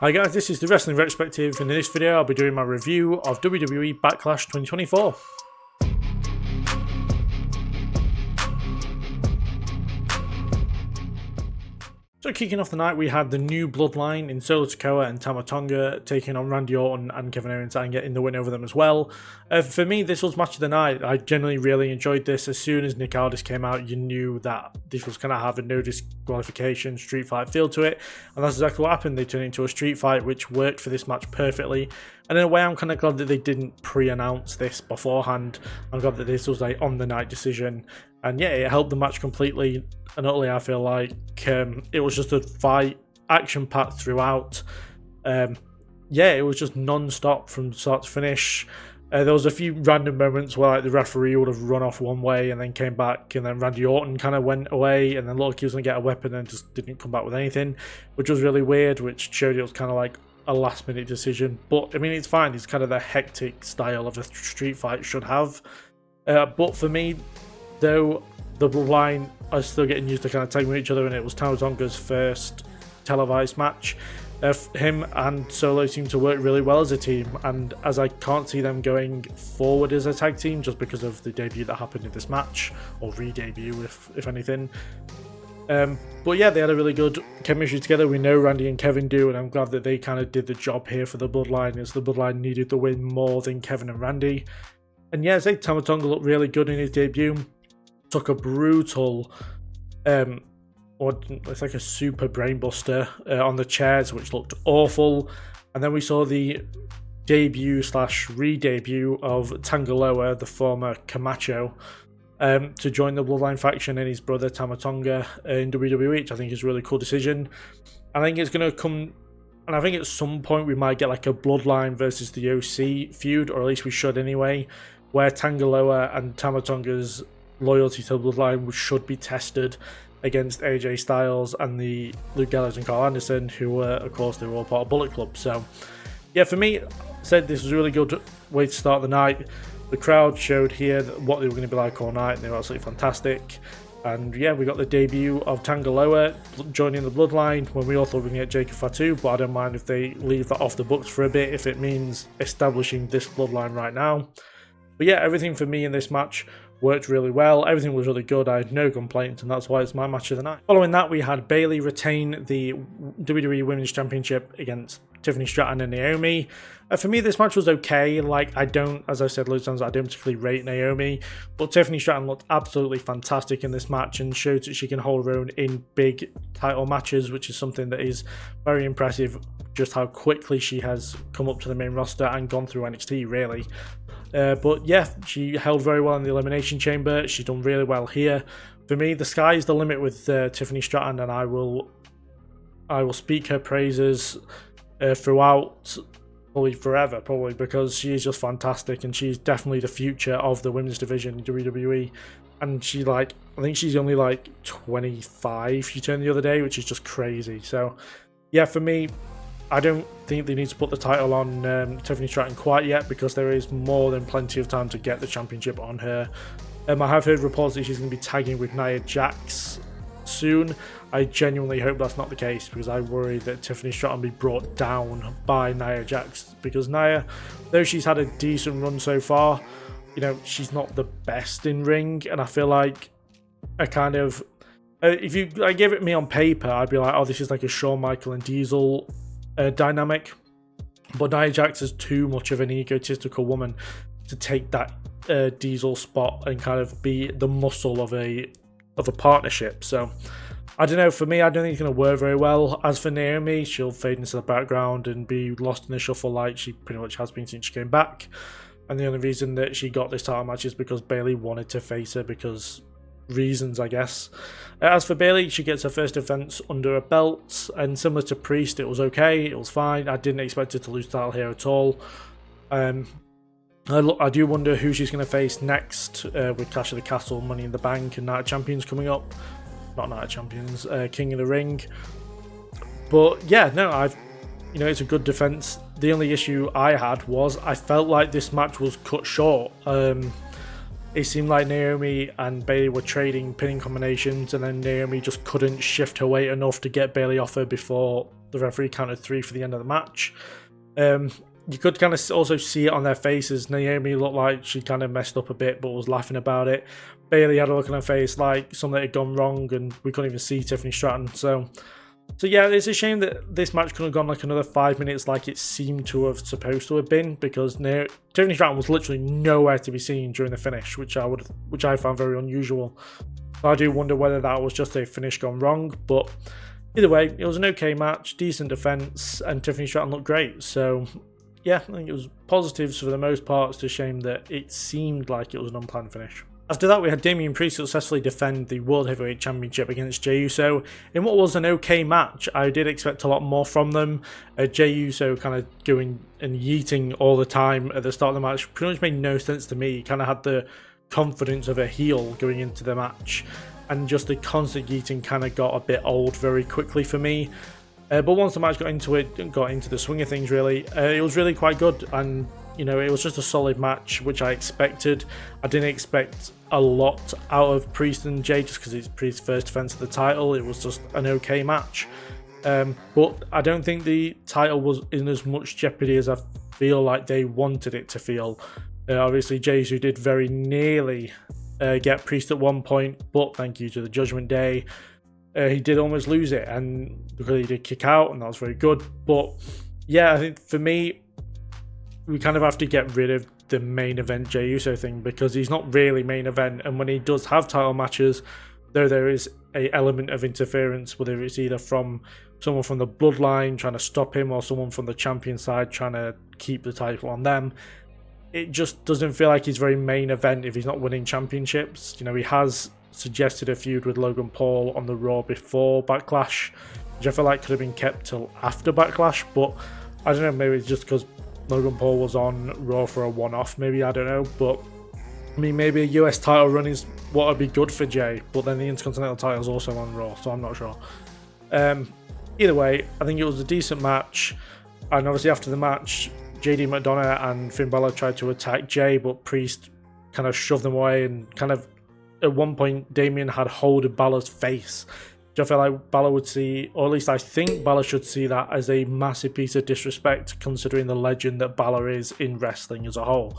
Hi guys, this is the Wrestling Retrospective, and in this video I'll be doing my review of WWE Backlash 2024. So kicking off the night, we had the new Bloodline in Solo Sikoa and Tama Tonga taking on Randy Orton and Kevin Owens and getting the win over them as well. For me, this was match of the night. I generally really enjoyed this. As soon as Nick Aldis came out, you knew that this was going to have a no disqualification street fight feel to it, and that's exactly what happened. They turned it into a street fight, which worked for this match perfectly. And in a way, I'm kind of glad that they didn't pre-announce this beforehand. I'm glad that this was a on-the-night decision. And yeah, it helped the match completely and utterly. I feel like it was just a fight, action-packed throughout. Yeah, it was just non-stop from start to finish. There was a few random moments where like the referee would have run off one way and then came back, and then Randy Orton kind of went away and then looked like he was going to get a weapon and just didn't come back with anything, which was really weird, which showed it was kind of like a last-minute decision. But I mean, it's fine. It's kind of the hectic style of a street fight should have. But for me, though, the Bloodline are still getting used to kind of tagging with each other, and it was Tama Tonga's first televised match. Him and Solo seem to work really well as a team, and as I can't see them going forward as a tag team just because of the debut that happened in this match, or re-debut if anything. But yeah, they had a really good chemistry together. We know Randy and Kevin do, and I'm glad that they kind of did the job here for the Bloodline, as the Bloodline needed the win more than Kevin and Randy. And yeah, I say Tama Tonga looked really good in his debut. Took a brutal, or it's like a super brainbuster on the chairs, which looked awful. And then we saw the debut / re-debut of Tangaloa, the former Camacho, to join the Bloodline faction, and his brother Tama Tonga in WWE, which I think is a really cool decision. I think it's going to come, and I think at some point we might get like a Bloodline versus the OC feud, or at least we should anyway, where Tangaloa and Tama Tonga's loyalty to the Bloodline should be tested against AJ Styles and the Luke Gallows and Carl Anderson, who were, of course, they were all part of Bullet Club. So yeah, for me, I said this was a really good way to start the night. The crowd showed here what they were going to be like all night, and they were absolutely fantastic. And yeah, we got the debut of Tangaloa joining the Bloodline when we all thought we were going to get Jacob Fatu, but I don't mind if they leave that off the books for a bit if it means establishing this Bloodline right now. But yeah, everything for me in this match worked really well. Everything was really good. I had no complaints, and that's why it's my match of the night. Following that, we had Bayley retain the WWE Women's Championship against Tiffany, Straton and Naomi. For me, this match was okay. Like, I don't, as I said loads of times, I don't particularly rate Naomi, but Tiffany Straton looked absolutely fantastic in this match and showed that she can hold her own in big title matches, which is something that is very impressive, just how quickly she has come up to the main roster and gone through NXT, really. But yeah, she held very well in the Elimination Chamber. She's done really well here. For me, the sky is the limit with Tiffany Straton, and I will speak her praises throughout, probably forever, because she is just fantastic, and she's definitely the future of the women's division in WWE. And she, like, I think she's only like 25. She turned the other day, which is just crazy. So yeah, for me, I don't think they need to put the title on Tiffany Straton quite yet, because there is more than plenty of time to get the championship on her. I have heard reports that she's going to be tagging with Nia Jax soon. I genuinely hope that's not the case, because I worry that Tiffany Straton will be brought down by Nia Jax, because Nia, though she's had a decent run so far, you know, she's not the best in ring, and I feel like I kind of, if you give it me on paper, I'd be like, oh, this is like a Shawn Michael and Diesel dynamic, but Nia Jax is too much of an egotistical woman to take that Diesel spot and kind of be the muscle of a partnership. So I don't know, for me, I don't think it's going to work very well. As for Naomi, she'll fade into the background and be lost in the shuffle like she pretty much has been since she came back, and the only reason that she got this title match is because Bayley wanted to face her, because reasons, I guess. As for Bayley, she gets her first defense under her belt, and similar to Priest, it was okay, it was fine. I didn't expect her to lose the title here at all. I do wonder who she's going to face next, with Clash of the Castle, Money in the Bank, and Night of Champions coming up. Not Night of Champions, King of the Ring. But yeah, no, it's a good defense. The only issue I had was I felt like this match was cut short. It seemed like Naomi and Bayley were trading pinning combinations, and then Naomi just couldn't shift her weight enough to get Bayley off her before the referee counted 3 for the end of the match. You could kind of also see it on their faces. Naomi looked like she kind of messed up a bit, but was laughing about it. Bayley had a look on her face like something had gone wrong, and we couldn't even see Tiffany Straton. So yeah, it's a shame that this match could have gone like another 5 minutes like it seemed to have supposed to have been, because Tiffany Straton was literally nowhere to be seen during the finish, which I found very unusual. So I do wonder whether that was just a finish gone wrong, but either way, it was an okay match, decent defense, and Tiffany Straton looked great. So yeah, I think it was positives for the most part. It's a shame that it seemed like it was an unplanned finish. After that, we had Damian Priest successfully defend the World Heavyweight Championship against Jey Uso in what was an okay match. I did expect a lot more from them. Jey Uso kind of going and yeeting all the time at the start of the match pretty much made no sense to me. He kind of had the confidence of a heel going into the match, and just the constant yeeting kind of got a bit old very quickly for me. But once the match got into the swing of things, really, it was really quite good, and you know, it was just a solid match, which I expected. I didn't expect a lot out of Priest and Jey just because it's Priest's first defense of the title. It was just an okay match, but I don't think the title was in as much jeopardy as I feel like they wanted it to feel. Obviously, Jey Uso did very nearly get Priest at one point, but thank you to the Judgment Day, he did almost lose it, and because he did kick out, and that was very good. But yeah, I think for me, we kind of have to get rid of the main event Jey Uso thing, because he's not really main event, and when he does have title matches, there is a element of interference, whether it's either from someone from the Bloodline trying to stop him or someone from the champion side trying to keep the title on them. It just doesn't feel like he's very main event if he's not winning championships. You know, he has suggested a feud with Logan Paul on the Raw before Backlash, which I feel like could have been kept till after Backlash, but I don't know, maybe it's just because Logan Paul was on Raw for a one-off, maybe, I don't know. But I mean, maybe a US title run is what would be good for Jey, but then the Intercontinental title is also on Raw, so I'm not sure. Either way, I think it was a decent match, and obviously after the match, JD McDonough and Finn Balor tried to attack Jey, but Priest kind of shoved them away, and kind of at one point Damian had hold of Balor's face, which I feel like Balor would see, or at least I think Balor should see that as a massive piece of disrespect, considering the legend that Balor is in wrestling as a whole.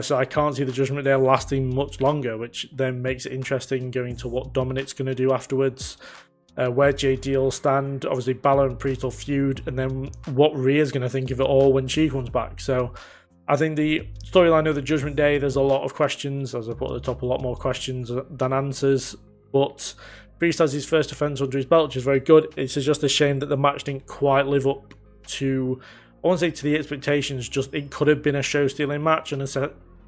So I can't see the Judgment Day lasting much longer, which then makes it interesting going to what Dominic's going to do afterwards, where JD will stand. Obviously Balor and Priest will feud, and then what Rhea's going to think of it all when she comes back. So I think the storyline of the Judgment Day, there's a lot of questions, as I put at the top, a lot more questions than answers, but Priest has his first defense under his belt, which is very good. It's just a shame that the match didn't quite live up to, I won't say to the expectations, just it could have been a show-stealing match, and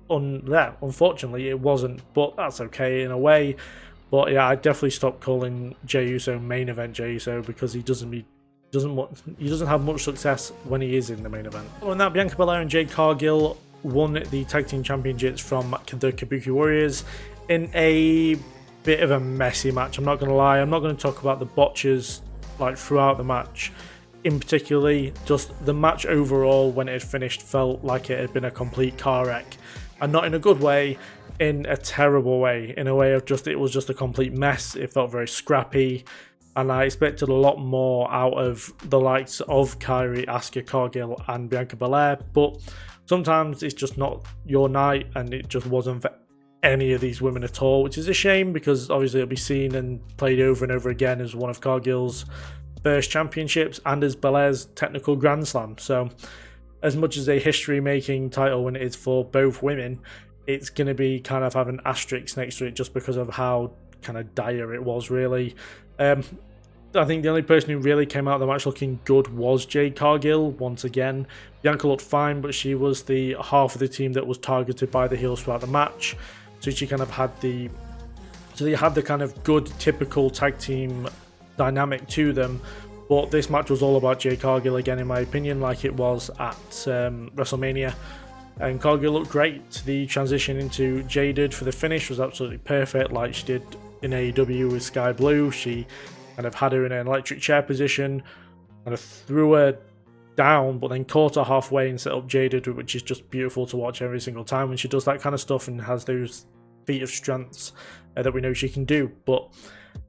unfortunately it wasn't, but that's okay in a way. But yeah, I definitely stopped calling Jey Uso main event Jey Uso, because he doesn't have much success when he is in the main event. Following that, Bianca Belair and Jade Cargill won the tag team championships from the Kabuki Warriors in a bit of a messy match. I'm not going to lie. I'm not going to talk about the botches like throughout the match in particularly. Just the match overall, when it had finished, felt like it had been a complete car wreck, and not in a good way, in a terrible way, in a way of just, it was just a complete mess. It felt very scrappy, and I expected a lot more out of the likes of Kairi, Asuka, Cargill and Bianca Belair, but sometimes it's just not your night, and it just wasn't for any of these women at all, which is a shame, because obviously it'll be seen and played over and over again as one of Cargill's first championships and as Belair's technical Grand Slam. So as much as a history-making title when it is for both women, it's going to be kind of have an asterisk next to it just because of how kind of dire it was, really. I think the only person who really came out of the match looking good was Jade Cargill. Once again, Bianca looked fine, but she was the half of the team that was targeted by the heels throughout the match. So she kind of had the kind of good typical tag team dynamic to them. But this match was all about Jade Cargill again, in my opinion, like it was at WrestleMania. And Cargill looked great. The transition into Jaded for the finish was absolutely perfect, like she did in AEW with Sky Blue. She kind of had her in an electric chair position, kind of threw her down, but then caught her halfway and set up Jaded, which is just beautiful to watch every single time when she does that kind of stuff and has those feat of strengths that we know she can do. But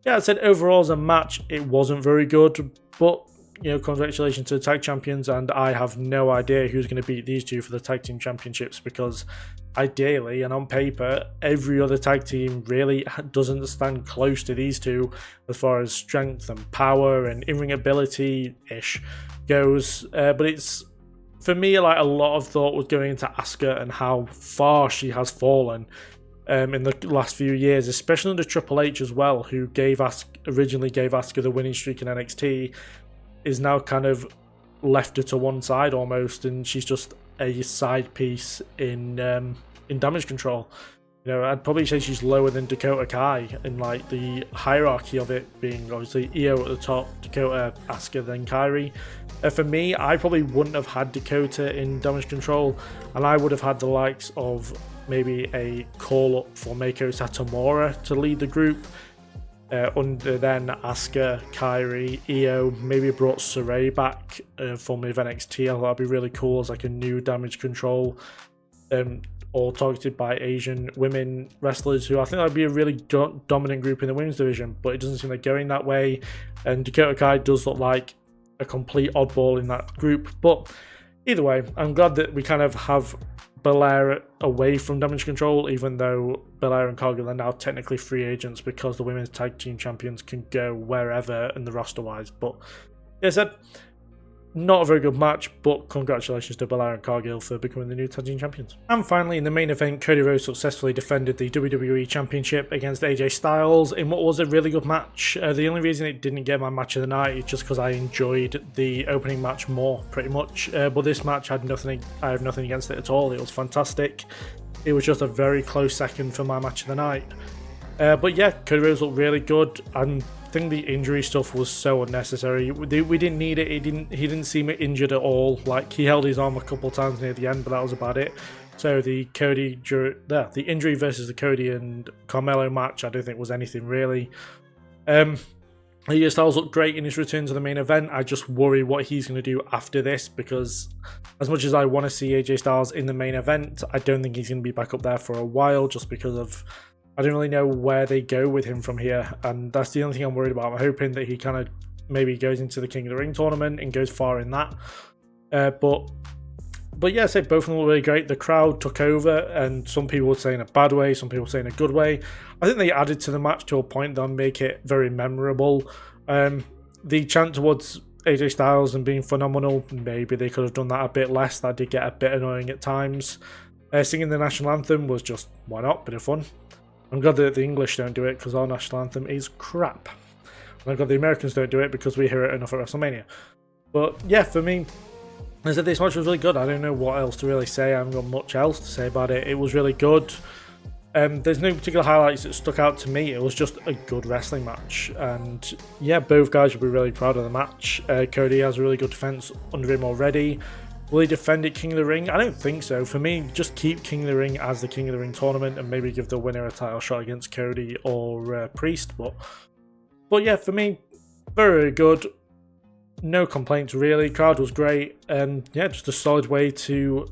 yeah, I said overall as a match, it wasn't very good, but congratulations to the tag champions, and I have no idea who's going to beat these two for the tag team championships, because ideally and on paper every other tag team really doesn't stand close to these two as far as strength and power and in-ring ability ish goes, but it's, for me, like, a lot of thought was going into Asuka and how far she has fallen in the last few years, especially under Triple H as well, who originally gave Asuka the winning streak in NXT, is now kind of left her to one side almost, and she's just a side piece in Damage Control. I'd probably say she's lower than Dakota Kai in like the hierarchy of it, being obviously Io at the top, Dakota, Asuka, then Kairi. For me, I probably wouldn't have had Dakota in Damage Control, and I would have had the likes of maybe a call-up for Meiko Satomura to lead the group, under then Asuka, Kairi, Io, maybe brought Saray back, formerly of NXT. I thought that'd be really cool as like a new Damage Control, all targeted by Asian women wrestlers, who I think that'd be a really dominant group in the women's division, but it doesn't seem like going that way, and Dakota Kai does look like a complete oddball in that group. But either way, I'm glad that we kind of have Belair away from Damage Control, even though Belair and Cargill are now technically free agents because the women's tag team champions can go wherever in the roster wise. But as I said, not a very good match, but congratulations to Belair and Cargill for becoming the new tag team champions. And finally, in the main event, Cody Rhodes successfully defended the WWE Championship against AJ Styles in what was a really good match. The only reason it didn't get my match of the night is just because I enjoyed the opening match more, pretty much. But this match I have nothing against it at all. It was fantastic. It was just a very close second for my match of the night. But yeah, Cody Rhodes looked really good, and I think the injury stuff was so unnecessary. We didn't need it. He didn't seem injured at all. Like, he held his arm a couple of times near the end, but that was about it. So the injury versus the Cody and Carmelo match, I don't think was anything really. AJ Styles looked great in his return to the main event. I just worry what he's going to do after this, because as much as I want to see AJ Styles in the main event, I don't think he's going to be back up there for a while, just because of, I don't really know where they go with him from here, and that's the only thing I'm worried about. I'm hoping that he kind of maybe goes into the King of the Ring tournament and goes far in that. But yeah, I say both of them were really great. The crowd took over, and some people would say in a bad way, some people would say in a good way. I think they added to the match to a point that'll make it very memorable. The chant towards AJ Styles and being phenomenal, maybe they could have done that a bit less. That did get a bit annoying at times. Singing the national anthem was just, why not, bit of fun. I'm glad that the English don't do it, because our national anthem is crap. And I'm glad the Americans don't do it, because we hear it enough at WrestleMania. But yeah, for me, I said this match was really good. I don't know what else to really say. I haven't got much else to say about it. It was really good. There's no particular highlights that stuck out to me. It was just a good wrestling match. And yeah, both guys will be really proud of the match. Cody has a really good defense under him already. Will he defend it King of the Ring? I don't think so. For me, just keep King of the Ring as the King of the Ring tournament, and maybe give the winner a title shot against Cody or Priest. But yeah, for me, very, very good. No complaints really. Crowd was great, and yeah, just a solid way to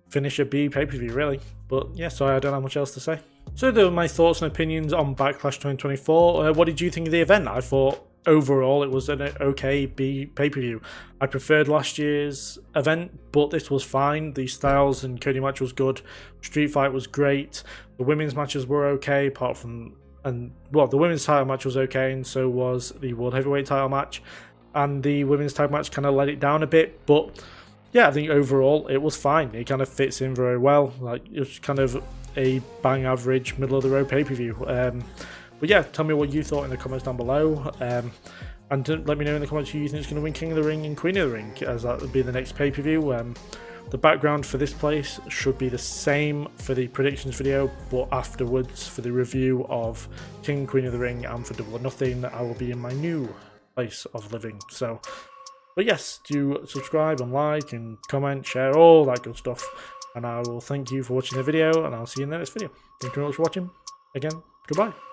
finish a B pay-per-view really. But yeah, sorry, I don't have much else to say. So those are my thoughts and opinions on Backlash 2024. What did you think of the event? I thought overall it was an okay B pay-per-view. I preferred last year's event, but this was fine. The Styles and Cody match was good. Street Fight was great. The women's matches were okay, apart from, the women's title match was okay, and so was the World Heavyweight title match. And the women's tag match kind of let it down a bit, but yeah, I think overall it was fine. It kind of fits in very well. Like, it was kind of a bang average, middle of the road pay-per-view. But yeah, tell me what you thought in the comments down below. And let me know in the comments who you think is going to win King of the Ring and Queen of the Ring, as that would be the next pay-per-view. The background for this place should be the same for the predictions video, but afterwards for the review of King and Queen of the Ring and for Double or Nothing, I will be in my new place of living. So, but yes, do subscribe and like and comment, share, all that good stuff. And I will thank you for watching the video, and I'll see you in the next video. Thank you very much for watching. Again, goodbye.